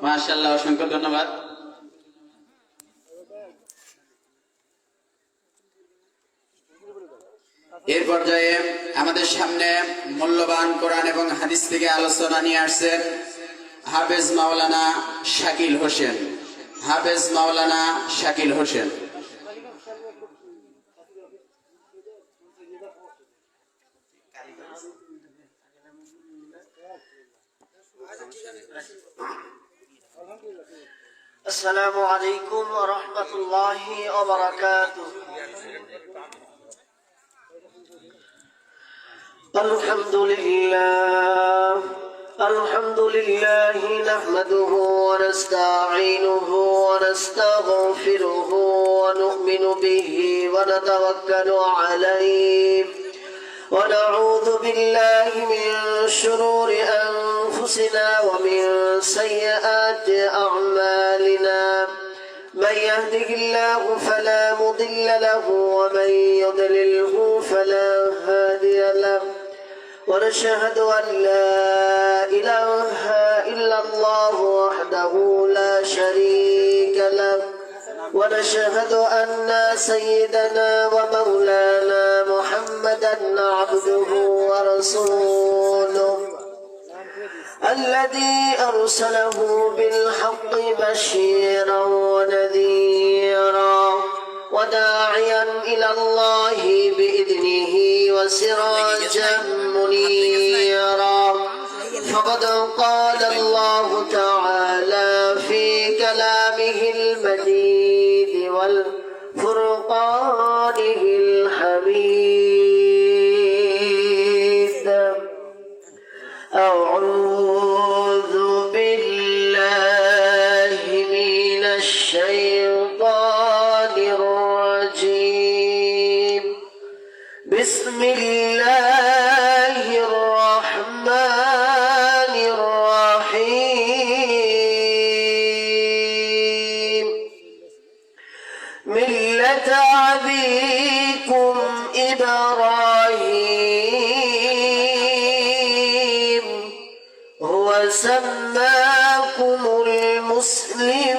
মাশাআল্লাহ, অসংখ্য ধন্যবাদ। এর পর্যায়ে আমাদের সামনে মূল্যবান কোরআন এবং হাদিস থেকে আলোচনা নিয়ে আসছেন হাফেজ মাওলানা শাকিল হোসেন। হাফেজ মাওলানা শাকিল হোসেন। السلام عليكم ورحمة الله وبركاته. الحمد لله نحمده ونستعينه ونستغفره ونؤمن به ونتوكل عليه ونعوذ بالله من شرور أنفسنا ومن سيئات أعمالنا. من يهده الله فلا مضل له ومن يضلله فلا هادي له. ونشهد أن لا إله إلا الله وحده لا شريك له. ونشهد أن سيدنا ومولانا محمدا عبده ورسوله الذي أرسله بالحق بشيرا ونذيرا وداعيا إلى الله بإذنه وسراجا منيرا. فقد قال الله تعالى في كلامه المجيد والفرقانه الحميد. أعوذ بالله من الشيطان الرجيم. بسم الله الرحمن الرحيم. ملة أبيكم إبراهيم هو سماكم المسلمين.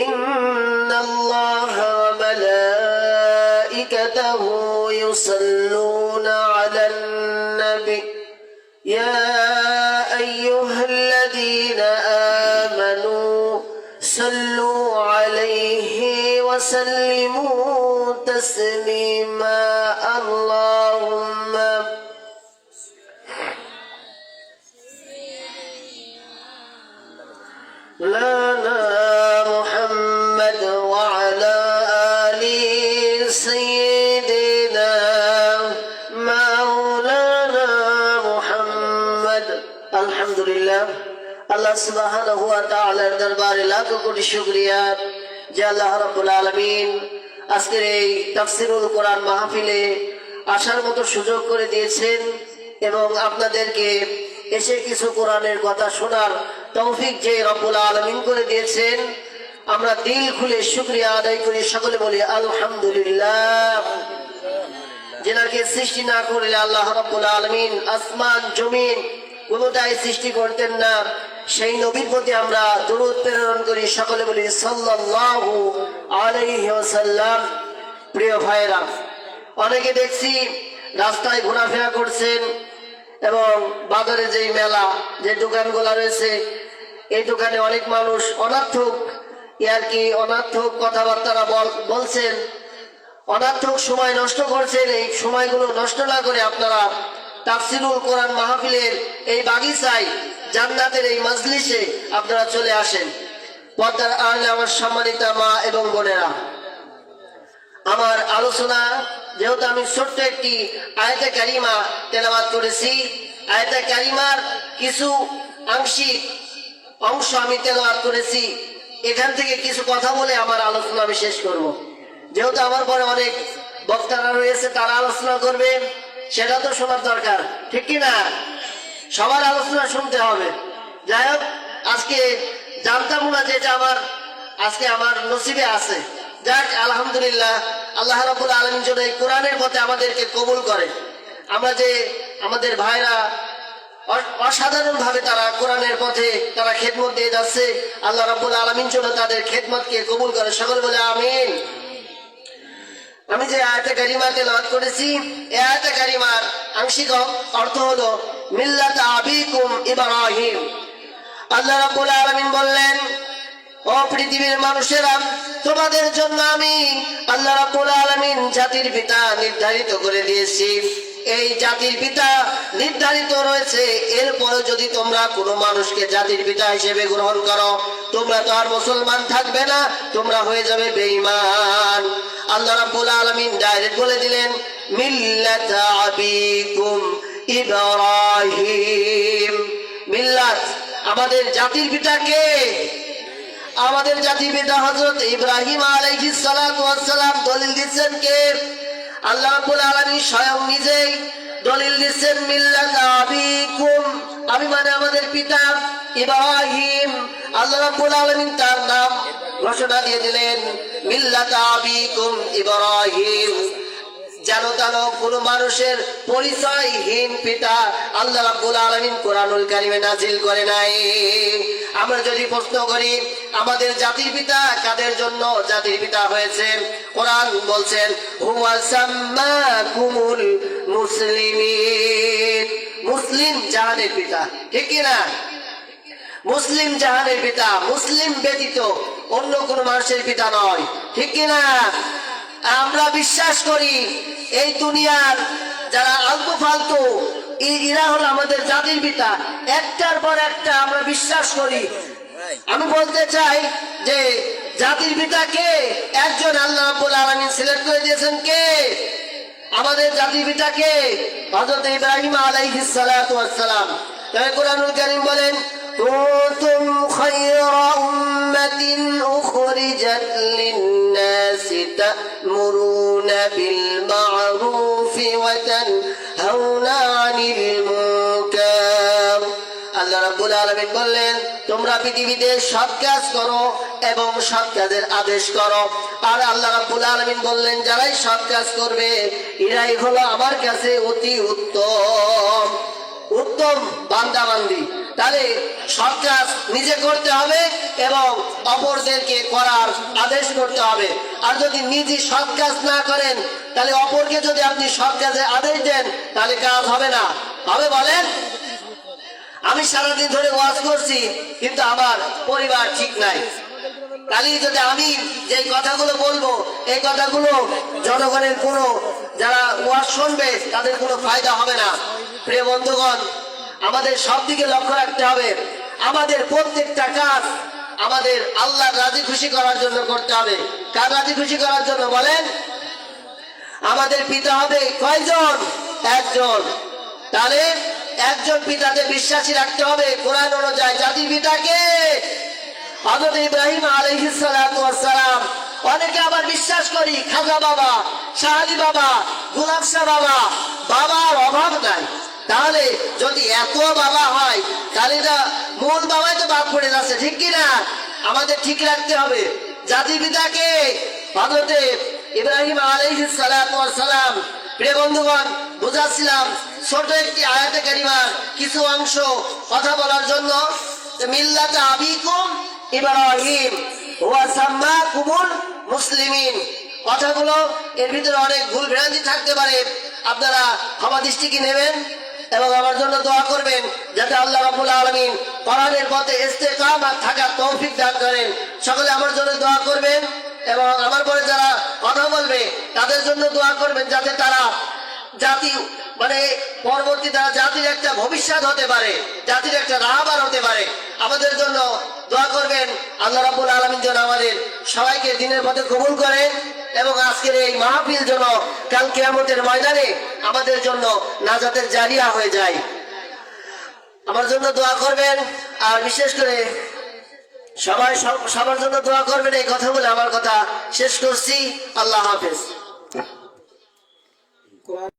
إن الله وملائكته يصلون على النبي يا أيها الذين آمنوا صلوا عليه وسلموا تسليما. اللهم لنا محمد وعلى آل سيدنا مولانا محمد. الحمد لله. আল্লাহ সুবহানাহু ওয়া তাআলার দরবারে লাখ কোটি শুকরিয়া যে আল্লাহ রাব্বুল আলামিন আজকের এই তাফসীরুল কোরআন মাহফিলে আসার মতো সুযোগ করে দিয়েছেন এবং আপনাদেরকে এসে কিছু কোরআনের কথা শোনার তৌফিক যে রব্বুল আলামিন করে দিয়েছেন, আমরা দিল খুলে শুকরিয়া আদায় করি। সকলে বলি আলহামদুলিল্লাহ। যেনাকে সৃষ্টি না করলে আল্লাহ রাব্বুল আলামিন আসমান জমিন কোনটাই সৃষ্টি করতেন না, সেই নবীর প্রতি আমরা দরুদ প্রেরণ করি। সকলে বলি সাল্লাল্লাহু আলাইহি ওয়াসাল্লাম। প্রিয় ভাইরা, অনেকে দেখছি রাস্তায় ঘোরাফেরা করছেন এবং বাজারে যেই মেলা যে দোকানগুলো রয়েছে এই দোকানে অনেক মানুষ অনর্থক অনর্থক কথাবার্তা বলছেন, অনর্থক সময় নষ্ট করছেন। এই সময়গুলো নষ্ট না করে আপনারা তাফসীরুল কোরআন মাহফিলের এই বাগিচায় জান্নাতের এই মজলিসে আপনারা চলে আসেন। পর্দার আড়ালে আমার সম্মানিত মা এবং বোনেরা, আমার আলোচনা যেহেতু আমি ছোট্ট একটি আয়াতে কারিমা তেলাওয়াত করেছি, আয়াতে কারিমার কিছু আংশিক অংশ আমি তেলাওয়াত করেছি, এখান থেকে কিছু কথা বলে আমার আলোচনা আমি শেষ করব। যেহেতু আমার পরে অনেক বক্তারা রয়েছে, তারা আলোচনা করবে, সেটা তো শোনার দরকার, ঠিক কিনা? সবার আলোচনা শুনতে হবে। যাই হোক, আজকে জানতাম না যেটা আজকে আমার নসিবে আছে। যাক, আলহামদুলিল্লাহ, আল্লাহ রাব্বুল আলামিন যেন এই কোরআনের পথে আমাদেরকে কবুল করে। আমরা যে আমাদের ভাইরা অসাধারণ ভাবে তারা কোরআনের পথে তারা খেদমত দিয়ে যাচ্ছে। আল্লাহ রাব্বুল আলামিন যেন তাদের খেদমতকে কবুল করে, সকলে বলে আমিন। আমি যে আয়াতে কারিমা তেলাওয়াত করেছি, এই আয়াতে কারিমার আংশিক অর্থ হলো মিল্লাত আবিকুম ইব্রাহিম। আল্লাহ রাব্বুল আলামিন বললেন, ও পৃথিবীর মানুষেরা, তোমাদের জন্য আমি আল্লাহ রাব্বুল আলামিন জাতির পিতা নির্ধারিত করে দিয়েছি। এই জাতির পিতা নির্ধারিত রয়েছে, এরপরে যদি তোমরা কোনো মানুষকে জাতির পিতা হিসেবে গ্রহণ করো, তোমরা তো আর মুসলমান থাকবে না, তোমরা হয়ে যাবে বেঈমান। আল্লাহ রাব্বুল আলামিন ডাইরেক্ট বলে দিলেন মিল্লাত আবিকুম ইব্রাহিম। মিল্লাত, আমাদের জাতির পিতা কে? আমাদের জাতির পিতা হযরত ইব্রাহিম আলাইহিস সালাতু ওয়াস সালাম। দলিল দিচ্ছেন কে? আল্লাহ রাব্বুল আলামিন স্বয়ং নিজেই দলিল দিচ্ছেন মিল্লাত আবিকুম, আমি মানে আমাদের পিতা ইব্রাহিম। আল্লাহ রাব্বুল আলামিন তার নাম ঘোষণা দিয়ে দিলেন মিল্লাত আবিকুম ইব্রাহিম। যেন তেন কোন মানুষের পরিচয়হীন পিতা আল্লাহ রাব্বুল আলামিন কোরআনুল কারীমে নাজিল করে নাই। আমরা যদি প্রশ্ন করি আমাদের জাতির পিতা কাদের জন্য জাতির পিতা হয়েছে, কোরআন বলছেন হুয়া সাম্মাকুমুল মুসলিমিন। মুসলিম জাহানের পিতা, ঠিক কি না? মুসলিম জাহানের পিতা, মুসলিম ব্যতীত অন্য কোন মানুষের পিতা নয়, ঠিক কি না? আমরা বিশ্বাস করি এই দুনিয়ার যারা আলতু ফালতু এরা হলো আমাদের জাতির পিতা, একটার পর একটা আমরা বিশ্বাস করি। আমি বলতে চাই যে জাতির পিতা কে? একজন, আল্লাহ রাব্বুল আলামিন সিলেক্ট করে দিয়েছেন কে? আমাদের জাতির পিতা কে? হযরত ইব্রাহিম আলাইহিস সালাতু ওয়াস সালাম। তাই কোরআনুল কারীম বলেন কুনতুম খায়রা উম্মাতিন উখরিজাত লিন-নাসি তা'মুরুনা বিল মা'রুফি ওয়া তানহাউনা আনিল মুনকার। আল্লাহ রাব্বুল আলামিন বললেন তোমরা পৃথিবীতে সৎ কাজ করো এবং সৎ কাজের আদেশ করো। আর আল্লাহ রাব্বুল আলামিন বললেন যারাই সৎ কাজ করবে এরাই হলো আমার কাছে অতি উত্তম উত্তম বান্দা বান্দি। তাহলে সৎ কাজ নিজে করতে হবে এবং অপরদেরকে করার আদেশ করতে হবে। আর যদি নিজে সৎ কাজ না করেন তাহলে অপরকে যদি আপনি সৎ কাজের আদেশ দেন তাহলে কাজ হবে না। হবে বলেন? আমি সারাদিন ধরে ওয়াজ করছি কিন্তু আমার পরিবার ঠিক নাই, তাহলে যদি আমি যে কথাগুলো বলবো এই কথাগুলো জনগণের কোনো যারা ওয়াজ শুনবে তাদের কোনো ফায়দা হবে না। প্রিয় বন্ধুগণ, আমাদের সব দিকে লক্ষ্য রাখতে হবে। আমাদের প্রত্যেকটা কাজ আমাদের আল্লাহ রাজি খুশি করার জন্য করতে হবে। কার রাজি খুশি করার জন্য বলেন? আমাদের পিতা হবে কয়জন? একজন। তাহলে একজন পিতাকে বিশ্বাসী রাখতে হবে কোরআন অনুযায়ী। জাতির পিতাকে হযরত ইব্রাহিম আলাইহিস সালাতু ওয়াস সালাম। অনেকে আবার বিশ্বাস করি খাজা বাবা, শাহ আলী বাবা, গোলাপ শাহ বাবা, বাবার অভাব নাই। তাহলে যদি এত বাবা হয় তাহলে মূল বাবাই তো বাদ পড়ে যাচ্ছে, ঠিক কিনা? আমাদের ঠিক রাখতে হবে জাতির পিতাকে হযরত ইব্রাহিম আলাইহিস সালাতু ওয়াস সালাম। প্রিয় বন্ধুগণ, বুঝাচ্ছিলাম ছোট একটি আয়াতে কারিমার কিছু অংশ কথা বলার জন্য। মিল্লাত আবিকুম ইব্রাহিম ওয়া সাম্মাকুমুল মুসলিমিন, কথাগুলো এর ভিতরে অনেক ভুল ভ্রান্তি থাকতে পারে, আপনারা ক্ষমা দৃষ্টিকে নেবেন এবং আমার জন্য দোয়া করবেন যাতে আল্লাহ রাব্বুল আলামিন কোরআনের পথে ইস্তেকামাত থাকার তৌফিক দান করেন। সকলে আমার জন্য দোয়া করবেন এবং আমার পরে যারা কথা বলবে তাদের জন্য দোয়া করবেন যাতে তারা জাতি মানে পরবর্তী তারা জাতির একটা ভবিষ্যৎ হতে পারে, জাতির একটা রাহবার হতে পারে। আমাদের জন্য দোয়া করবেন আল্লাহ রাব্বুল আলামিন যেন আমাদের সবাইকে দ্বীনের পথে কবুল করেন এবং আজকের এই মাহফিল যেন কাল কিয়ামতের ময়দানে আমাদের জন্য নাজাতের জারিয়া হয়ে যায়। আমার জন্য দোয়া করবেন। আর বিশেষ করে সবাই সবার জন্য দোয়া করবেন। এই কথা বলে আমার কথা শেষ করছি। আল্লাহ হাফেজ।